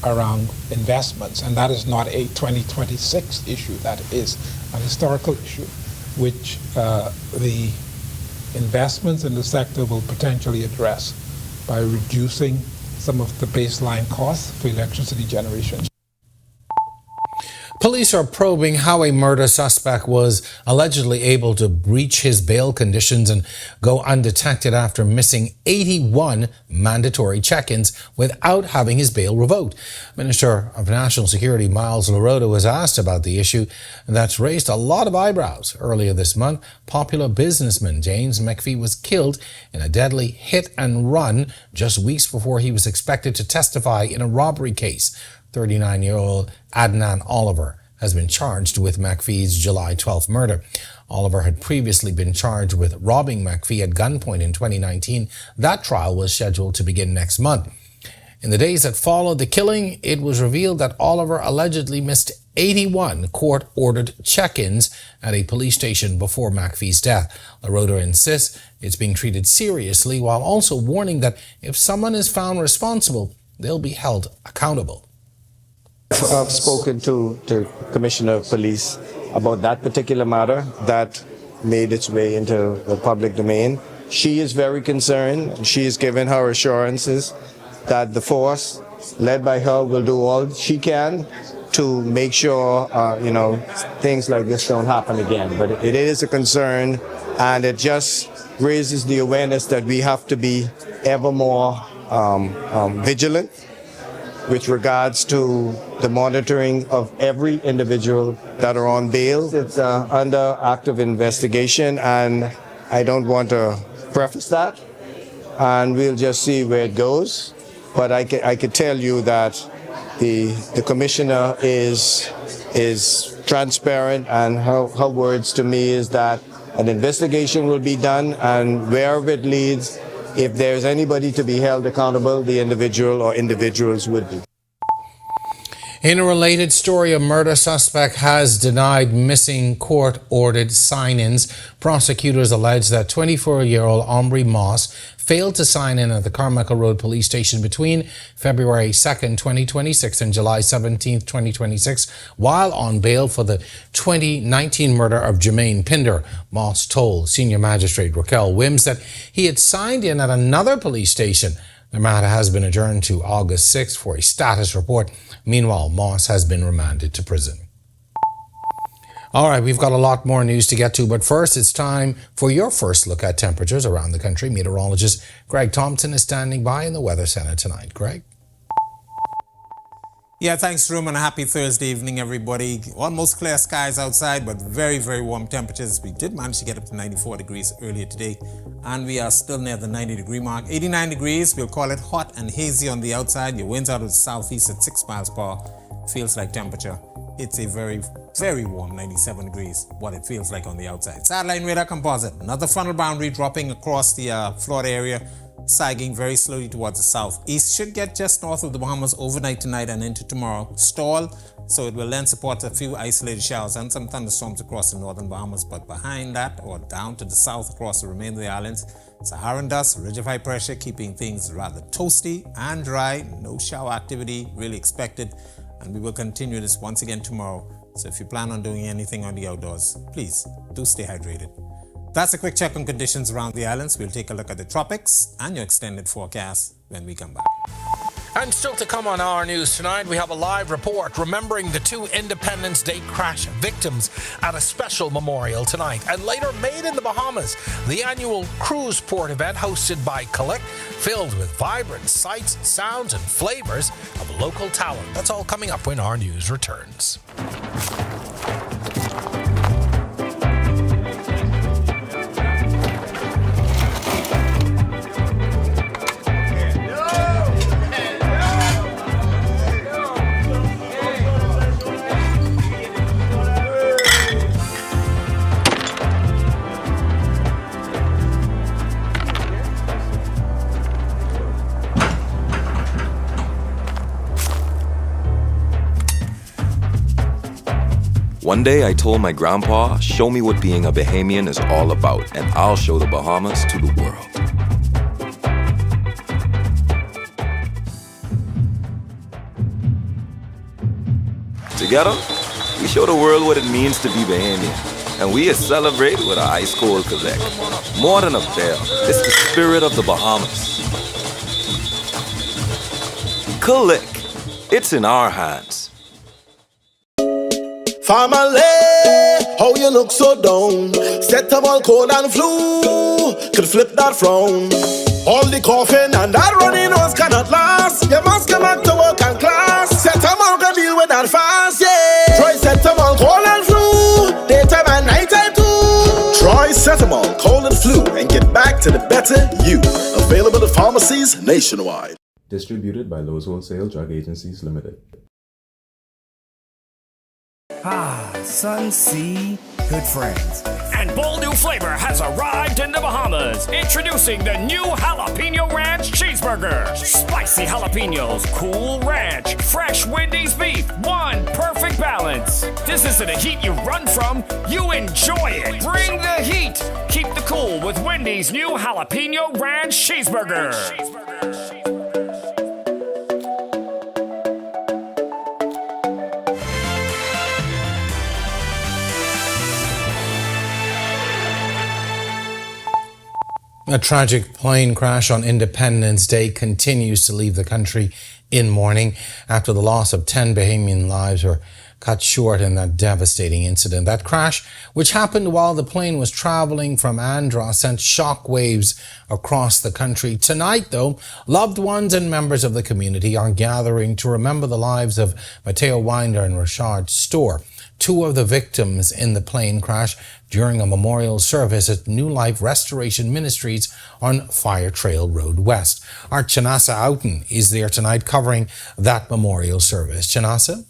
around investments. And that is not a 2026 issue. That is an historical issue, which the investments in the sector will potentially address by reducing some of the baseline costs for electricity generation. Police are probing how a murder suspect was allegedly able to breach his bail conditions and go undetected after missing 81 mandatory check-ins without having his bail revoked. Minister of National Security Myles Laroda was asked about the issue, and that's raised a lot of eyebrows. Earlier this month, popular businessman James McPhee was killed in a deadly hit and run just weeks before he was expected to testify in a robbery case. 39-year-old Adnan Oliver has been charged with McPhee's July 12th murder. Oliver had previously been charged with robbing McPhee at gunpoint in 2019. That trial was scheduled to begin next month. In the days that followed the killing, it was revealed that Oliver allegedly missed 81 court-ordered check-ins at a police station before McPhee's death. Laroda insists it's being treated seriously, while also warning that if someone is found responsible, they'll be held accountable. I've spoken to the Commissioner of Police about that particular matter that made its way into the public domain. She is very concerned. She has given her assurances that the force led by her will do all she can to make sure, things like this don't happen again. But it is a concern, and it just raises the awareness that we have to be ever more vigilant with regards to the monitoring of every individual that are on bail. It's under active investigation, and I don't want to preface that, and we'll just see where it goes. But I can tell you that the commissioner is transparent, and her words to me is that an investigation will be done, and wherever it leads, if there's anybody to be held accountable, the individual or individuals would be. In a related story, a murder suspect has denied missing court-ordered sign-ins. Prosecutors allege that 24-year-old Omri Moss failed to sign in at the Carmichael Road Police Station between February 2nd, 2026 and July 17th, 2026, while on bail for the 2019 murder of Jermaine Pinder. Moss told Senior Magistrate Raquel Wims that he had signed in at another police station. The matter has been adjourned to August 6th for a status report. Meanwhile, Moss has been remanded to prison. All right, we've got a lot more news to get to, but first it's time for your first look at temperatures around the country. Meteorologist Greg Thompson is standing by in the Weather Center tonight. Greg? Yeah, thanks, Room, and a happy Thursday evening, everybody. Almost clear skies outside, but very, very warm temperatures. We did manage to get up to 94 degrees earlier today, and we are still near the 90-degree mark. 89 degrees, we'll call it hot and hazy on the outside. Your winds out of the southeast at 6 miles per hour. Feels like temperature. It's a very, very warm 97 degrees, what it feels like on the outside. Satellite radar composite. Another frontal boundary dropping across the Florida area, sagging very slowly towards the southeast. Should get just north of the Bahamas overnight tonight and into tomorrow. Stall, so it will then support a few isolated showers and some thunderstorms across the northern Bahamas. But behind that, or down to the south across the remainder of the islands, Saharan dust, ridge of high pressure, keeping things rather toasty and dry. No shower activity really expected. And we will continue this once again tomorrow So if you plan on doing anything on the outdoors, please do stay hydrated. That's a quick check on conditions around the islands. We'll take a look at the tropics and your extended forecast when we come back. And still to come on our news tonight, we have a live report remembering the 2 Independence Day crash victims at a special memorial tonight. And later, Made in the Bahamas, the annual cruise port event hosted by Collect, filled with vibrant sights, sounds, and flavors of local talent. That's all coming up when our news returns. One day I told my grandpa, show me what being a Bahamian is all about, and I'll show the Bahamas to the world. Together, we show the world what it means to be Bahamian, and we celebrate with our ice cold collect. More than a bear, it's the spirit of the Bahamas. Collect, it's in our hands. Family, how you look so down? Set them all cold and flu, could flip that frown. All the coughing and that runny nose cannot last. You must come back to work and class. Set them all gonna deal with that fast, yeah. Try set them all cold and flu, daytime and nighttime too. Try Setamol, cold and flu, and get back to the better you. Available at pharmacies nationwide. Distributed by Lowe's Wholesale Drug Agencies Limited. Sun, sea, good friends. And bold new flavor has arrived in the Bahamas. Introducing the new Jalapeno Ranch Cheeseburger. Spicy jalapenos, cool ranch, fresh Wendy's beef, one perfect balance. This isn't a heat you run from, you enjoy it. Bring the heat. Keep the cool with Wendy's new Jalapeno Ranch Cheeseburger. A tragic plane crash on Independence Day continues to leave the country in mourning after the loss of 10 Bahamian lives were cut short in that devastating incident. That crash, which happened while the plane was traveling from Andros, sent shockwaves across the country. Tonight, though, loved ones and members of the community are gathering to remember the lives of Mateo Winder and Rashad Storr, 2 of the victims in the plane crash, during a memorial service at New Life Restoration Ministries on Fire Trail Road West. Our Chanasa Outen is there tonight covering that memorial service. Chanasa?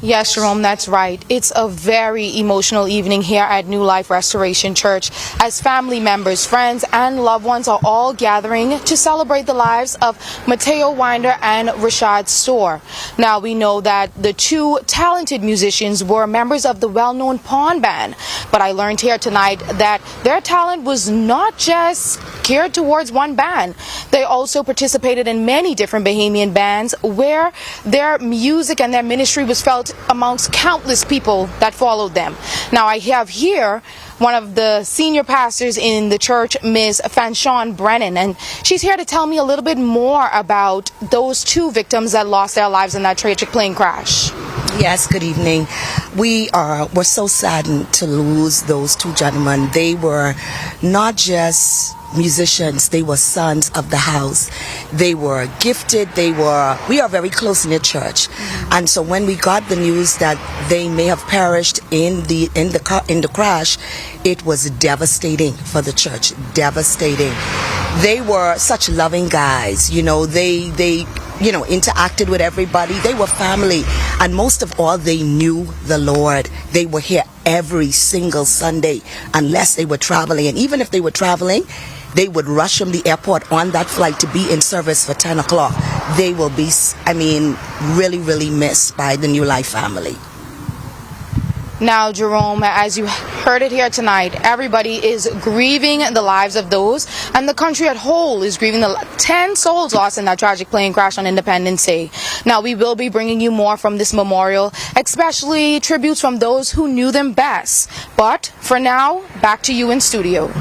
Yes, Jerome, that's right. It's a very emotional evening here at New Life Restoration Church as family members, friends, and loved ones are all gathering to celebrate the lives of Mateo Winder and Rashad Storr. Now, we know that the 2 talented musicians were members of the well-known Pawn Band, but I learned here tonight that their talent was not just geared towards one band. They also participated in many different Bahamian bands where their music and their ministry was felt amongst countless people that followed them. Now I have here one of the senior pastors in the church, Ms. Fanshawn Brennan, and she's here to tell me a little bit more about those 2 victims that lost their lives in that tragic plane crash. Yes, good evening. We're so saddened to lose those 2 gentlemen. They were not just musicians, they were sons of the house. They were gifted. We are very close in the church. And so when we got the news that they may have perished in the crash, it was devastating for the church. Devastating. They were such loving guys. They interacted with everybody. They were family. And most of all, they knew the Lord. They were here every single Sunday unless they were traveling. And even if they were traveling, they would rush from the airport on that flight to be in service for 10 o'clock. They will be, really, really missed by the New Life family. Now, Jerome, as you heard it here tonight, everybody is grieving the lives of those, and the country at whole is grieving the 10 souls lost in that tragic plane crash on Independence Day. Now, we will be bringing you more from this memorial, especially tributes from those who knew them best. But for now, back to you in studio.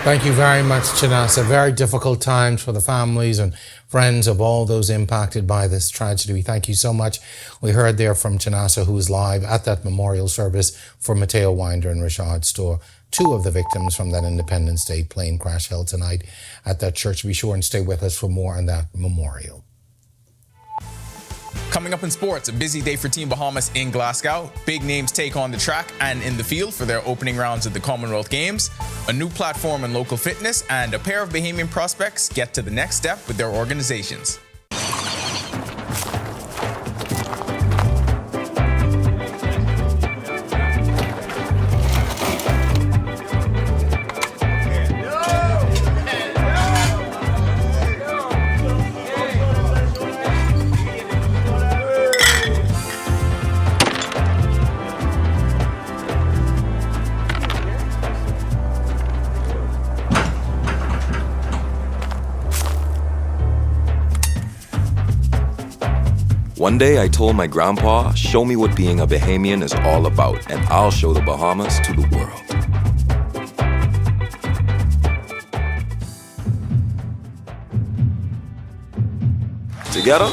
Thank you very much, Chinasa. Very difficult times for the families and friends of all those impacted by this tragedy. We thank you so much. We heard there from Chinasa, who is live at that memorial service for Matteo Winder and Rashad Storr, two of the victims from that Independence Day plane crash held tonight at that church. Be sure and stay with us for more on that memorial. Coming up in sports, a busy day for Team Bahamas in Glasgow. Big names take on the track and in the field for their opening rounds of the Commonwealth Games. A new platform in local fitness, and a pair of Bahamian prospects get to the next step with their organizations. One day I told my grandpa, show me what being a Bahamian is all about, and I'll show the Bahamas to the world. Together,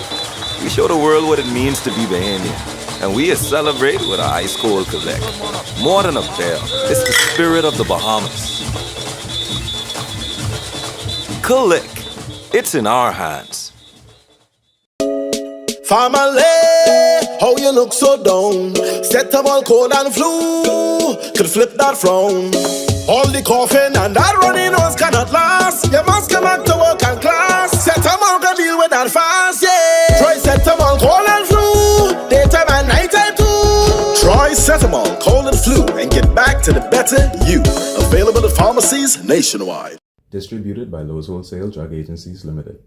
we show the world what it means to be Bahamian, and we celebrate with our ice cold Quebec. More than a bear, it's the spirit of the Bahamas. Click, it's in our hands. Family, how you look so down? Set up all cold and flu, could flip that frown. All the coughing and that runny nose cannot last. You must come back to work and class. Set them all can deal with that fast, yeah. Try set them all cold and flu, daytime and nighttime too. Try Setamol, cold and flu, and get back to the better you. Available at pharmacies nationwide. Distributed by Lowe's Wholesale Drug Agencies Limited.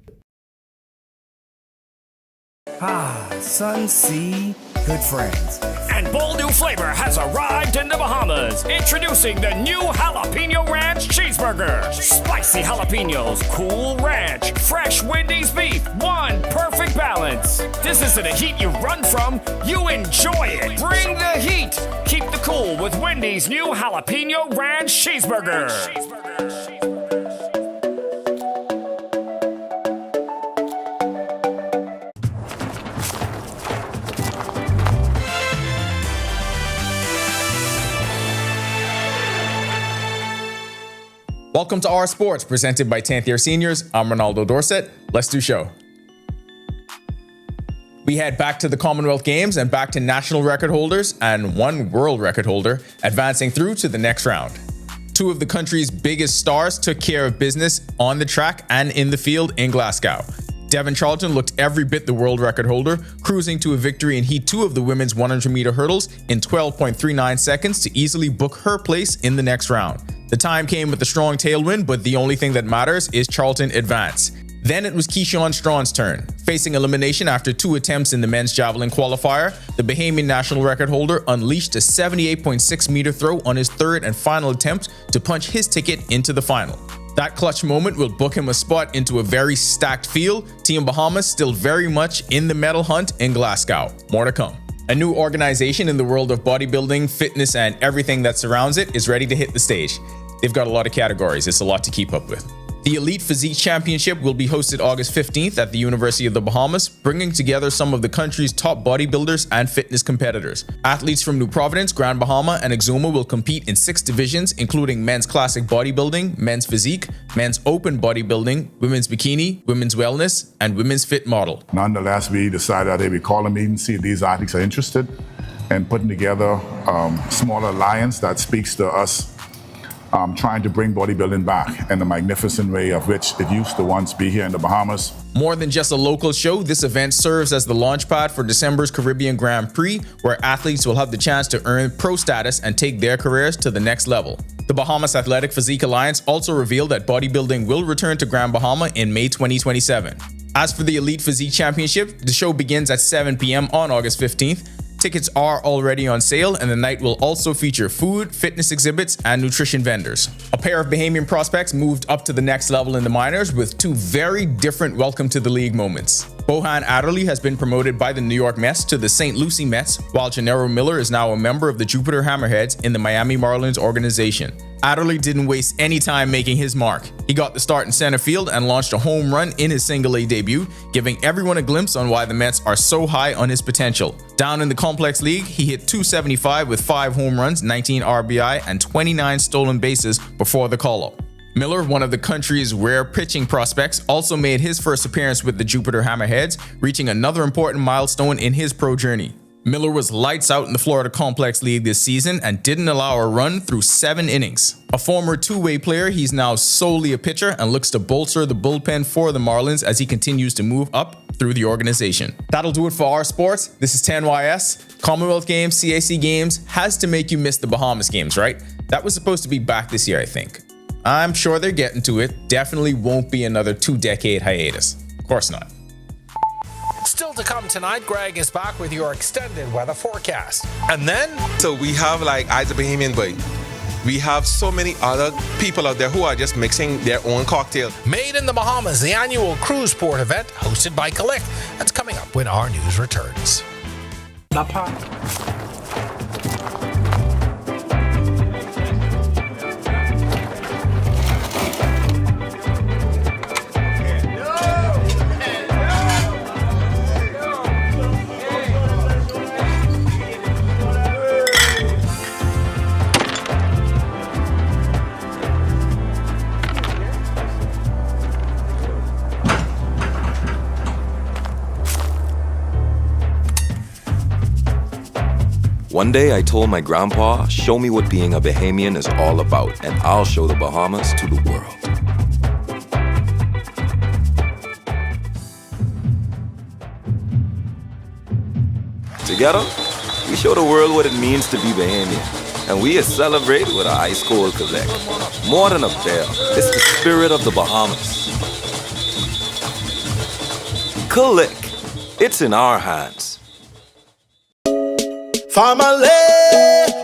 Sun, sea, good friends. And bold new flavor has arrived in the Bahamas. Introducing the new Jalapeno Ranch Cheeseburger. Spicy jalapenos, cool ranch, fresh Wendy's beef, one perfect balance. This isn't a heat you run from, you enjoy it. Bring the heat. Keep the cool with Wendy's new Jalapeno Ranch Cheeseburger. Welcome to Our Sports, presented by 10th Year Seniors. I'm Ronaldo Dorset. Let's do show. We head back to the Commonwealth Games and back to national record holders and one world record holder advancing through to the next round. Two of the country's biggest stars took care of business on the track and in the field in Glasgow. Devon Charlton looked every bit the world record holder, cruising to a victory in Heat 2 of the women's 100-meter hurdles in 12.39 seconds to easily book her place in the next round. The time came with a strong tailwind, but the only thing that matters is Charlton advance. Then it was Keyshawn Strawn's turn. Facing elimination after 2 attempts in the men's javelin qualifier, the Bahamian national record holder unleashed a 78.6-meter throw on his third and final attempt to punch his ticket into the final. That clutch moment will book him a spot into a very stacked field. Team Bahamas still very much in the medal hunt in Glasgow. More to come. A new organization in the world of bodybuilding, fitness, and everything that surrounds it is ready to hit the stage. They've got a lot of categories. It's a lot to keep up with. The Elite Physique Championship will be hosted August 15th at the University of the Bahamas, bringing together some of the country's top bodybuilders and fitness competitors. Athletes from New Providence, Grand Bahama, and Exuma will compete in 6 divisions, including men's classic bodybuilding, men's physique, men's open bodybuilding, women's bikini, women's wellness, and women's fit model. Nonetheless, we decided that we call a meeting, see if these athletes are interested, and putting together a small alliance that speaks to us trying to bring bodybuilding back in the magnificent way of which it used to once be here in the Bahamas. More than just a local show, this event serves as the launchpad for December's Caribbean Grand Prix, where athletes will have the chance to earn pro status and take their careers to the next level. The Bahamas Athletic Physique Alliance also revealed that bodybuilding will return to Grand Bahama in May 2027. As for the Elite Physique Championship, the show begins at 7 p.m. on August 15th. Tickets are already on sale, and the night will also feature food, fitness exhibits, and nutrition vendors. A pair of Bahamian prospects moved up to the next level in the minors with two very different welcome to the league moments. Bohan Adderley has been promoted by the New York Mets to the St. Lucie Mets, while Gennaro Miller is now a member of the Jupiter Hammerheads in the Miami Marlins organization. Adderley didn't waste any time making his mark. He got the start in center field and launched a home run in his single-A debut, giving everyone a glimpse on why the Mets are so high on his potential. Down in the complex league, he hit .275 with 5 home runs, 19 RBI, and 29 stolen bases before the call-up. Miller, one of the country's rare pitching prospects, also made his first appearance with the Jupiter Hammerheads, reaching another important milestone in his pro journey. Miller was lights out in the Florida Complex League this season and didn't allow a run through 7 innings. A former two-way player, he's now solely a pitcher and looks to bolster the bullpen for the Marlins as he continues to move up through the organization. That'll do it for our sports. This is 10YS. Commonwealth Games, CAC Games has to make you miss the Bahamas games, right? That was supposed to be back this year, I think. I'm sure they're getting to it. Definitely won't be another 2-decade hiatus. Of course not. Still to come tonight, Greg is back with your extended weather forecast. And then... So we have like Eyes of Bahamian Boy. We have so many other people out there who are just mixing their own cocktail. Made in the Bahamas, the annual cruise port event hosted by Collect. That's coming up when our news returns. One day I told my grandpa, show me what being a Bahamian is all about, and I'll show the Bahamas to the world. Together, we show the world what it means to be Bahamian, and we celebrate with our ice cold collect. More than a bear, it's the spirit of the Bahamas. Collect, it's in our hands. Family,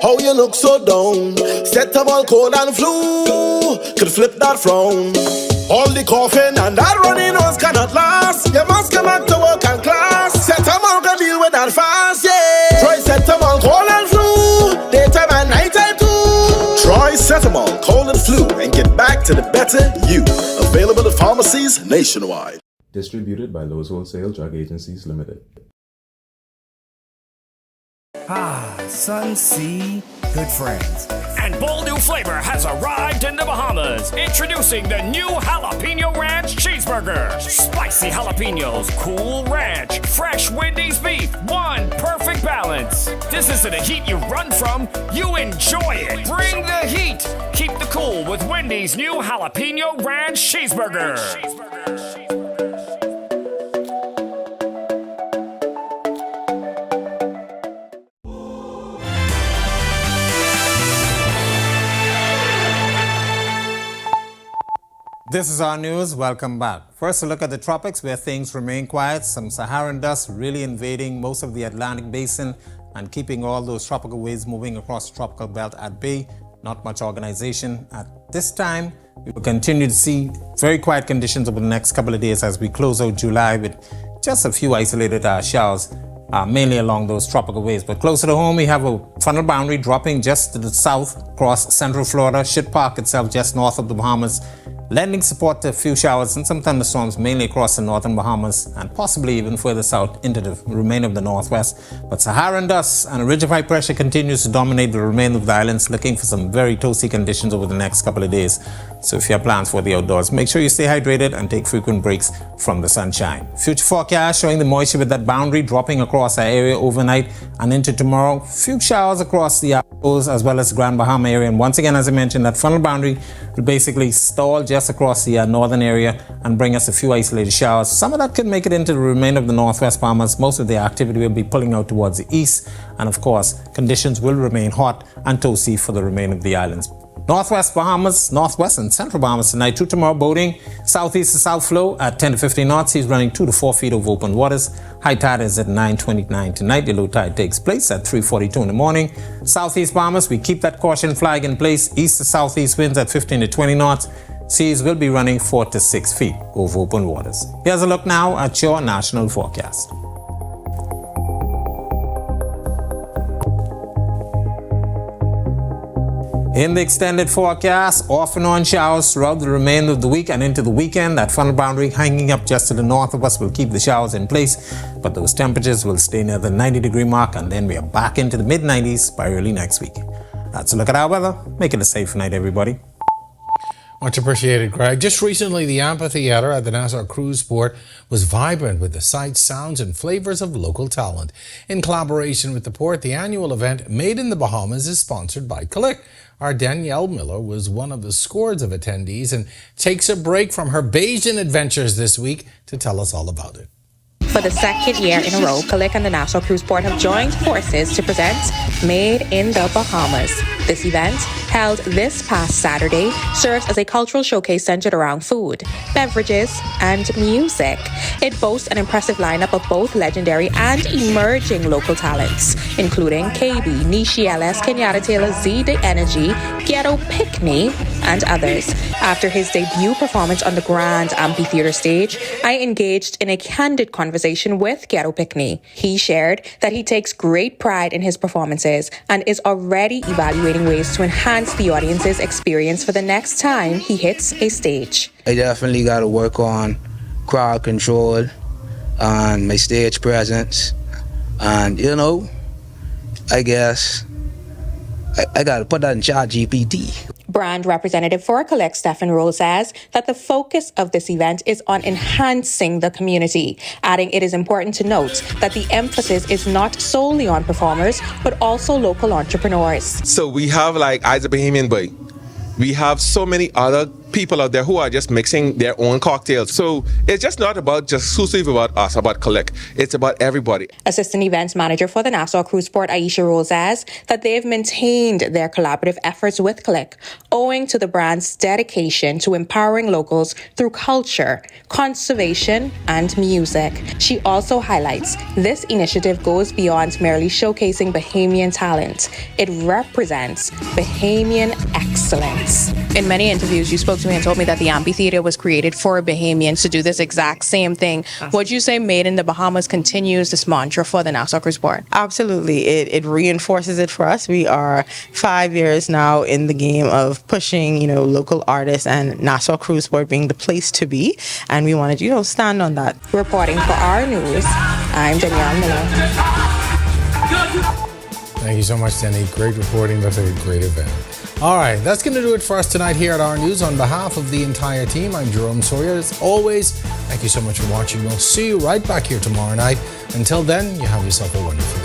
how you look so down? Set up all cold and flu, could flip that frown. All the coughing and that running nose cannot last. You must come back to work and class. Set up all can deal with that fast, yeah. Try set up all cold and flu, daytime and nighttime too. Try Cetamol, cold and flu, and get back to the better you. Available at pharmacies nationwide. Distributed by Lowe's Wholesale Drug Agencies Limited. Sun, sea, good friends. And bold new flavor has arrived in the Bahamas. Introducing the new Jalapeno Ranch Cheeseburger. Spicy jalapenos, cool ranch, fresh Wendy's beef, one perfect balance. This isn't a heat you run from, you enjoy it. Bring the heat. Keep the cool with Wendy's new Jalapeno Ranch Cheeseburger. This is our news. Welcome back. First, a look at the tropics where things remain quiet. Some Saharan dust really invading most of the Atlantic basin and keeping all those tropical waves moving across the tropical belt at bay. Not much organization at this time. We will continue to see very quiet conditions over the next couple of days as we close out July with just a few isolated showers, mainly along those tropical waves. But closer to home, we have a frontal boundary dropping just to the south across central Florida. Shit Park itself just north of the Bahamas, lending support to a few showers and some thunderstorms mainly across the northern Bahamas and possibly even further south into the remainder of the northwest. But Saharan dust and a ridge of high pressure continues to dominate the remainder of the islands, looking for some very toasty conditions over the next couple of days. So if you have plans for the outdoors, make sure you stay hydrated and take frequent breaks from the sunshine. Future forecast showing the moisture with that boundary dropping across our area overnight and into tomorrow. Few showers across the coast as well as the Grand Bahama area. And once again, as I mentioned, that frontal boundary will basically stall just across the northern area and bring us a few isolated showers. Some of that could make it into the remainder of the northwest Bahamas. Most of the activity will be pulling out towards the east. And of course, conditions will remain hot and toasty for the remainder of the islands. Northwest Bahamas, Northwest and Central Bahamas tonight, 2 tomorrow boating. Southeast to south flow at 10 to 15 knots. Seas running 2 to 4 feet over open waters. High tide is at 9:29 tonight. The low tide takes place at 3:42 in the morning. Southeast Bahamas, we keep that caution flag in place. East to southeast winds at 15 to 20 knots. Seas will be running 4 to 6 feet over open waters. Here's a look now at your national forecast. In the extended forecast, off and on showers throughout the remainder of the week and into the weekend. That funnel boundary hanging up just to the north of us will keep the showers in place, but those temperatures will stay near the 90-degree mark, and then we are back into the mid-90s by early next week. That's a look at our weather. Make it a safe night, everybody. Much appreciated, Greg. Just recently, the amphitheater at the Nassau Cruise Port was vibrant with the sights, sounds, and flavors of local talent. In collaboration with the port, the annual event Made in the Bahamas is sponsored by Click. Our Danielle Miller was one of the scores of attendees and takes a break from her Bayesian adventures this week to tell us all about it. For the second year in a row, Click and the Nassau Cruise Port have joined forces to present Made in the Bahamas. This event, held this past Saturday, serves as a cultural showcase centered around food, beverages, and music. It boasts an impressive lineup of both legendary and emerging local talents, including KB, Nishi Ellis, Kenyatta Taylor, Z The Energy, Ghetto Picnic, and others. After his debut performance on the Grand Amphitheater stage, I engaged in a candid conversation with Ghetto Picnic. He shared that he takes great pride in his performances and is already evaluating ways to enhance the audience's experience for the next time he hits a stage. I definitely got to work on crowd control and my stage presence, and I guess I got to put that in ChatGPT. Brand representative for Collect, Stephen Roll, says that the focus of this event is on enhancing the community, adding it is important to note that the emphasis is not solely on performers, but also local entrepreneurs. So we have like Eyes of Bahamian Boy. We have so many other people out there who are just mixing their own cocktails. So it's just not about just exclusively about us, about Collect. It's about everybody. Assistant events manager for the Nassau Cruise Port, Aisha Rose, says that they've maintained their collaborative efforts with Click, owing to the brand's dedication to empowering locals through culture, conservation, and music. She also highlights this initiative goes beyond merely showcasing Bahamian talent. It represents Bahamian excellence. In many interviews, you spoke to me and told me that the amphitheater was created for Bahamians to do this exact same thing. Would you say Made in the Bahamas continues this mantra for the Nassau Cruise Port? Absolutely. It reinforces it for us. We are 5 years now in the game of pushing, local artists and Nassau Cruise Port being the place to be. And we wanted, stand on that. Reporting for our news, I'm Danielle Miller. Thank you so much, Denny. Great reporting. Looks like a great event. All right, that's going to do it for us tonight here at Our News. On behalf of the entire team, I'm Jerome Sawyer. As always, thank you so much for watching. We'll see you right back here tomorrow night. Until then, you have yourself a wonderful